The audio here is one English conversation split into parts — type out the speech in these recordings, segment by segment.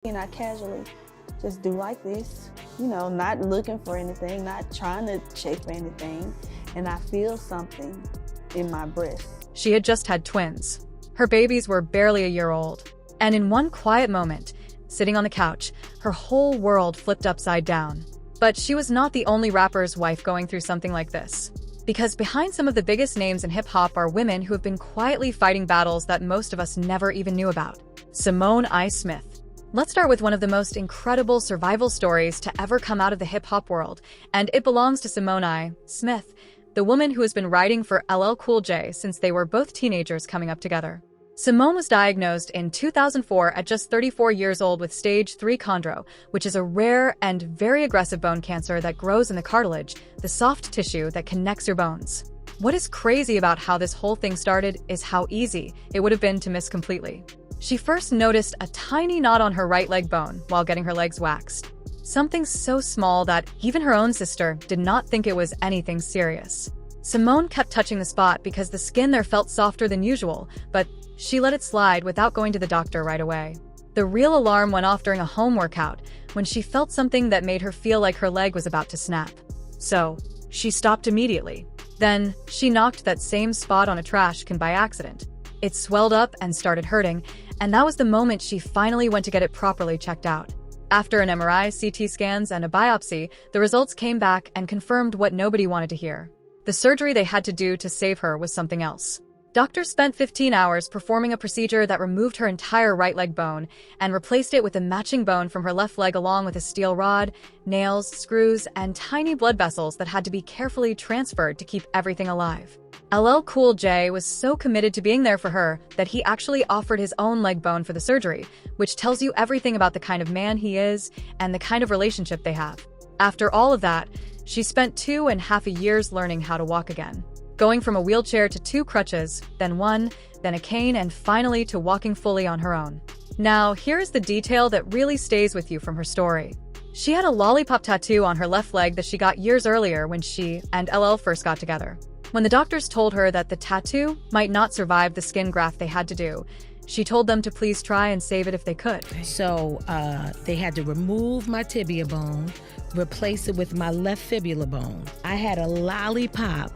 And I casually just do like this, not looking for anything, not trying to check for anything, and I feel something in my breast. She had just had twins. Her babies were barely a year old. And in one quiet moment, sitting on the couch, her whole world flipped upside down. But she was not the only rapper's wife going through something like this. Because behind some of the biggest names in hip-hop are women who have been quietly fighting battles that most of us never even knew about. Simone I. Smith. Let's start with one of the most incredible survival stories to ever come out of the hip-hop world, and it belongs to Simone I. Smith, the woman who has been writing for LL Cool J since they were both teenagers coming up together. Simone was diagnosed in 2004 at just 34 years old with stage 3 chondro, which is a rare and very aggressive bone cancer that grows in the cartilage, the soft tissue that connects your bones. What is crazy about how this whole thing started is how easy it would have been to miss completely. She first noticed a tiny knot on her right leg bone while getting her legs waxed. Something so small that even her own sister did not think it was anything serious. Simone kept touching the spot because the skin there felt softer than usual, but she let it slide without going to the doctor right away. The real alarm went off during a home workout when she felt something that made her feel like her leg was about to snap. So, she stopped immediately. Then, she knocked that same spot on a trash can by accident. It swelled up and started hurting, and that was the moment she finally went to get it properly checked out. After an MRI, CT scans, and a biopsy, the results came back and confirmed what nobody wanted to hear. The surgery they had to do to save her was something else. Doctors spent 15 hours performing a procedure that removed her entire right leg bone and replaced it with a matching bone from her left leg along with a steel rod, nails, screws, and tiny blood vessels that had to be carefully transferred to keep everything alive. LL Cool J was so committed to being there for her that he actually offered his own leg bone for the surgery, which tells you everything about the kind of man he is and the kind of relationship they have. After all of that, she spent 2.5 years learning how to walk again. Going from a wheelchair to 2 crutches, then 1, then a cane, and finally to walking fully on her own. Now, here's the detail that really stays with you from her story. She had a lollipop tattoo on her left leg that she got years earlier when she and LL first got together. When the doctors told her that the tattoo might not survive the skin graft they had to do, she told them to please try and save it if they could. So they had to remove my tibia bone, replace it with my left fibula bone. I had a lollipop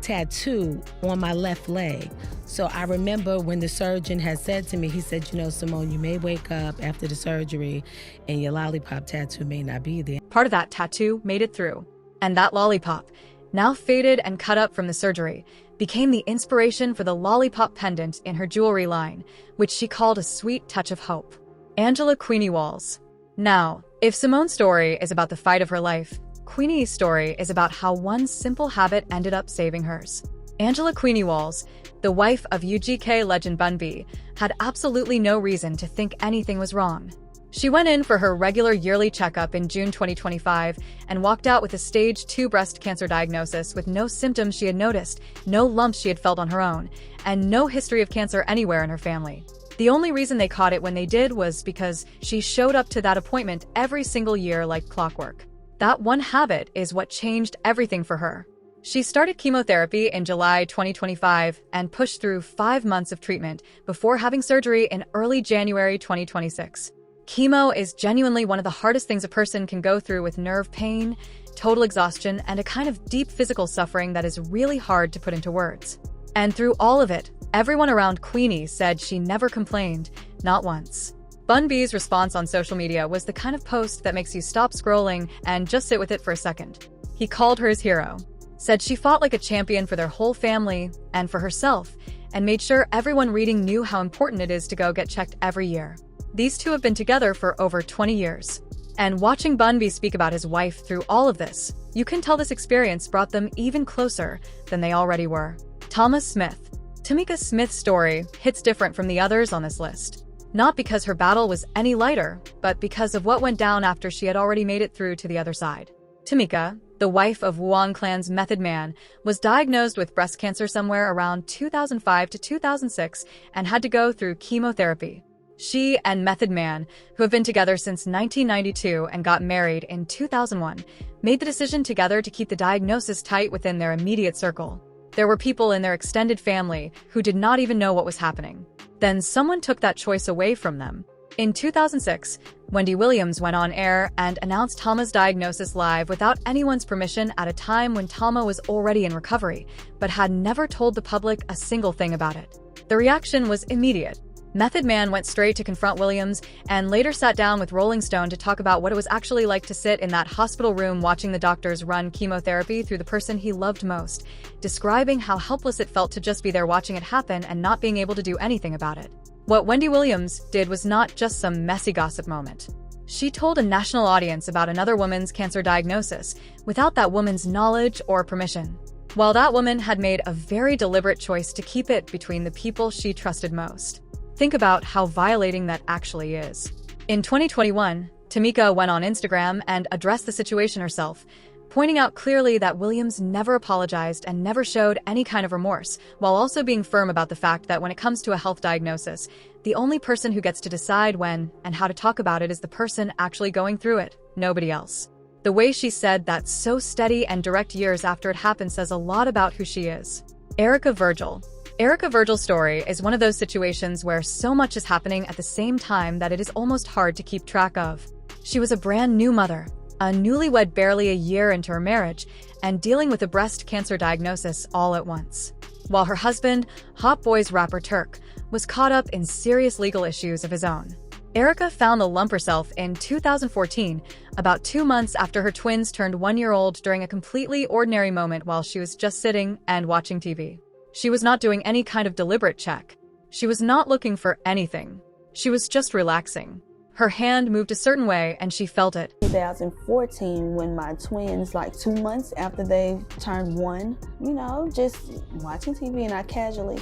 tattoo on my left leg. So I remember when the surgeon had said to me, he said, Simone, you may wake up after the surgery and your lollipop tattoo may not be there. Part of that tattoo made it through. And that lollipop, now faded and cut up from the surgery, became the inspiration for the lollipop pendant in her jewelry line, which she called a sweet touch of hope. Angela Queenie Walls. Now, if Simone's story is about the fight of her life, Queenie's story is about how one simple habit ended up saving hers. Angela Queenie Walls, the wife of UGK legend Bun B, had absolutely no reason to think anything was wrong. She went in for her regular yearly checkup in June 2025 and walked out with a stage 2 breast cancer diagnosis with no symptoms she had noticed, no lumps she had felt on her own, and no history of cancer anywhere in her family. The only reason they caught it when they did was because she showed up to that appointment every single year like clockwork. That one habit is what changed everything for her. She started chemotherapy in July 2025 and pushed through 5 months of treatment before having surgery in early January 2026. Chemo is genuinely one of the hardest things a person can go through, with nerve pain, total exhaustion, and a kind of deep physical suffering that is really hard to put into words. And through all of it, everyone around Queenie said she never complained, not once. Bun B's response on social media was the kind of post that makes you stop scrolling and just sit with it for a second. He called her his hero, said she fought like a champion for their whole family and for herself, and made sure everyone reading knew how important it is to go get checked every year. These two have been together for over 20 years. And watching Bun B speak about his wife through all of this, you can tell this experience brought them even closer than they already were. Thomas Smith. Tamika Smith's story hits different from the others on this list. Not because her battle was any lighter, but because of what went down after she had already made it through to the other side. Tamika, the wife of Wu Clan's Method Man, was diagnosed with breast cancer somewhere around 2005 to 2006 and had to go through chemotherapy. She and Method Man, who have been together since 1992 and got married in 2001, made the decision together to keep the diagnosis tight within their immediate circle. There were people in their extended family who did not even know what was happening. Then someone took that choice away from them. In 2006, Wendy Williams went on air and announced Tama's diagnosis live without anyone's permission at a time when Tama was already in recovery, but had never told the public a single thing about it. The reaction was immediate. Method Man went straight to confront Williams and later sat down with Rolling Stone to talk about what it was actually like to sit in that hospital room watching the doctors run chemotherapy through the person he loved most, describing how helpless it felt to just be there watching it happen and not being able to do anything about it. What Wendy Williams did was not just some messy gossip moment. She told a national audience about another woman's cancer diagnosis without that woman's knowledge or permission. While that woman had made a very deliberate choice to keep it between the people she trusted most. Think about how violating that actually is. In 2021, Tamika went on Instagram and addressed the situation herself, pointing out clearly that Williams never apologized and never showed any kind of remorse, while also being firm about the fact that when it comes to a health diagnosis, the only person who gets to decide when and how to talk about it is the person actually going through it, nobody else. The way she said that so steady and direct years after it happened says a lot about who she is. Erica Virgil. Erica Virgil's story is one of those situations where so much is happening at the same time that it is almost hard to keep track of. She was a brand new mother, a newlywed barely a year into her marriage, and dealing with a breast cancer diagnosis all at once. While her husband, Hot Boys rapper Turk, was caught up in serious legal issues of his own. Erica found the lump herself in 2014, about 2 months after her twins turned 1 year old during a completely ordinary moment while she was just sitting and watching TV. She was not doing any kind of deliberate check. She was not looking for anything. She was just relaxing. Her hand moved a certain way and she felt it. 2014, when my twins, like 2 months after they turned 1, just watching TV, and I casually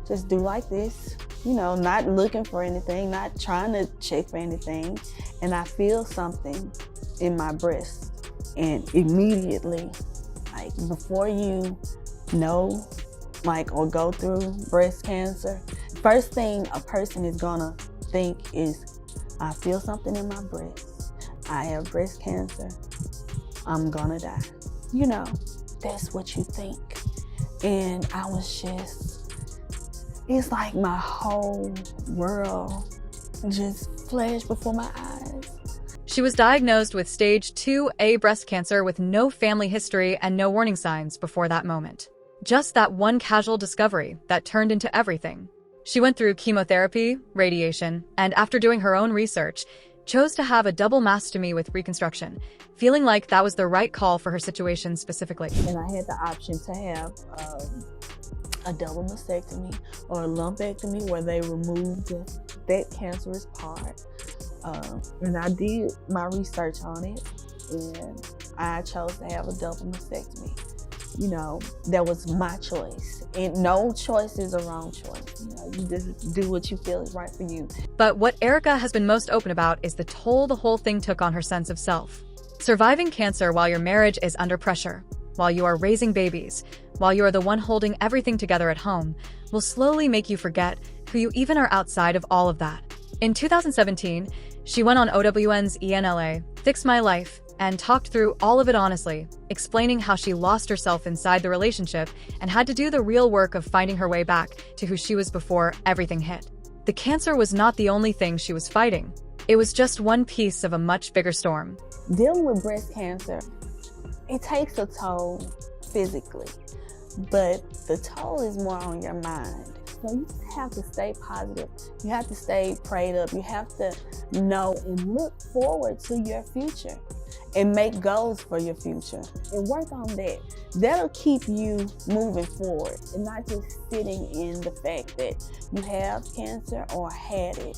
just do like this, not looking for anything, not trying to check for anything. And I feel something in my breast. And immediately, like before you know, or go through breast cancer, first thing a person is gonna think is, I feel something in my breast. I have breast cancer. I'm gonna die. That's what you think. And I was just, it's like my whole world just flashed before my eyes. She was diagnosed with stage 2A breast cancer with no family history and no warning signs before that moment. Just that one casual discovery that turned into everything. She went through chemotherapy, radiation, and after doing her own research, chose to have a double mastectomy with reconstruction, feeling like that was the right call for her situation specifically. And I had the option to have a double mastectomy or a lumpectomy where they removed that cancerous part. And I did my research on it, and I chose to have a double mastectomy. That was my choice. And no choice is a wrong choice. You just do what you feel is right for you. But what Erica has been most open about is the toll the whole thing took on her sense of self. Surviving cancer while your marriage is under pressure, while you are raising babies, while you are the one holding everything together at home, will slowly make you forget who you even are outside of all of that. In 2017, she went on OWN's ENLA, Fix My Life, and talked through all of it honestly, explaining how she lost herself inside the relationship and had to do the real work of finding her way back to who she was before everything hit. The cancer was not the only thing she was fighting. It was just one piece of a much bigger storm. Dealing with breast cancer, it takes a toll physically, but the toll is more on your mind. So you have to stay positive. You have to stay prayed up. You have to know and look forward to your future and make goals for your future and work on that. That'll keep you moving forward and not just sitting in the fact that you have cancer or had it,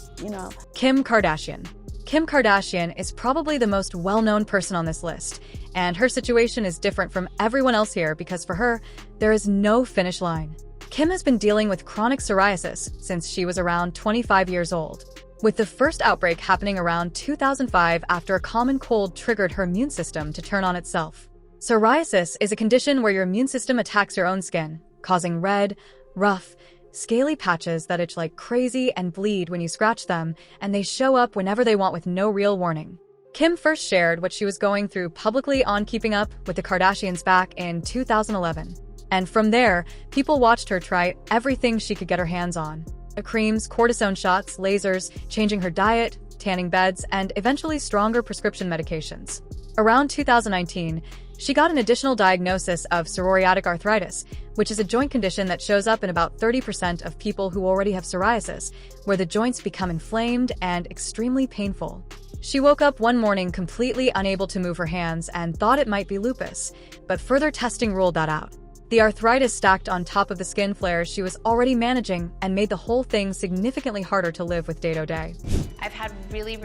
Kim Kardashian. Kim Kardashian is probably the most well-known person on this list, and her situation is different from everyone else here because for her, there is no finish line. Kim has been dealing with chronic psoriasis since she was around 25 years old, with the first outbreak happening around 2005 after a common cold triggered her immune system to turn on itself. Psoriasis is a condition where your immune system attacks your own skin, causing red, rough, scaly patches that itch like crazy and bleed when you scratch them, and they show up whenever they want with no real warning. Kim first shared what she was going through publicly on Keeping Up with the Kardashians back in 2011. And from there, people watched her try everything she could get her hands on. Creams, cortisone shots, lasers, changing her diet, tanning beds, and eventually stronger prescription medications. Around 2019, she got an additional diagnosis of psoriatic arthritis, which is a joint condition that shows up in about 30% of people who already have psoriasis, where the joints become inflamed and extremely painful. She woke up one morning completely unable to move her hands and thought it might be lupus, but further testing ruled that out. The arthritis stacked on top of the skin flares she was already managing and made the whole thing significantly harder to live with day to day. I've had really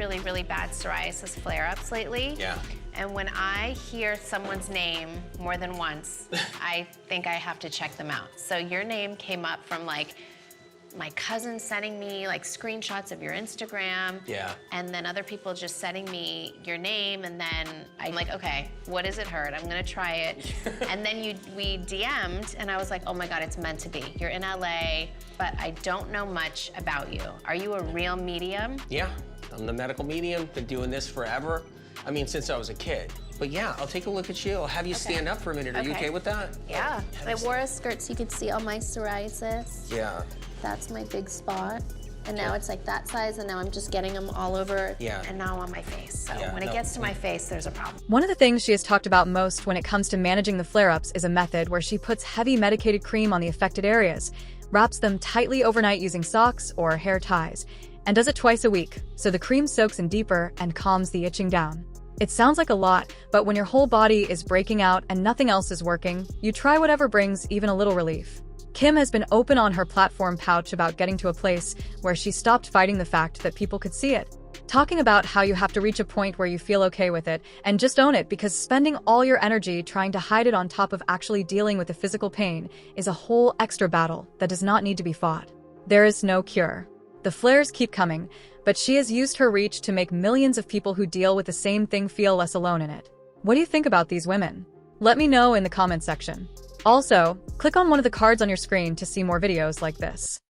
bad psoriasis flare-ups lately. Yeah. And when I hear someone's name more than once, I think I have to check them out. So your name came up from like my cousin sending me like screenshots of your Instagram. Yeah. And then other people just sending me your name, and then I'm like, okay, what does it hurt? I'm gonna try it. And then we DM'd, and I was like, oh my God, it's meant to be. You're in LA, but I don't know much about you. Are you a real medium? Yeah, I'm the medical medium, been doing this forever. I mean, since I was a kid. But yeah, I'll take a look at you. I'll have you stand up for a minute. Are you okay with that? Yeah. I wore a skirt so you could see all my psoriasis. Yeah. That's my big spot. And now it's like that size, and now I'm just getting them all over. Yeah. And now on my face. So Yeah, when it gets to my face, there's a problem. One of the things she has talked about most when it comes to managing the flare-ups is a method where she puts heavy medicated cream on the affected areas, wraps them tightly overnight using socks or hair ties, and does it twice a week, so the cream soaks in deeper and calms the itching down. It sounds like a lot, but when your whole body is breaking out and nothing else is working, you try whatever brings even a little relief. Kim has been open on her platform Pouch about getting to a place where she stopped fighting the fact that people could see it, talking about how you have to reach a point where you feel okay with it and just own it, because spending all your energy trying to hide it on top of actually dealing with the physical pain is a whole extra battle that does not need to be fought. There is no cure. The flares keep coming, but she has used her reach to make millions of people who deal with the same thing feel less alone in it. What do you think about these women? Let me know in the comments section. Also, click on one of the cards on your screen to see more videos like this.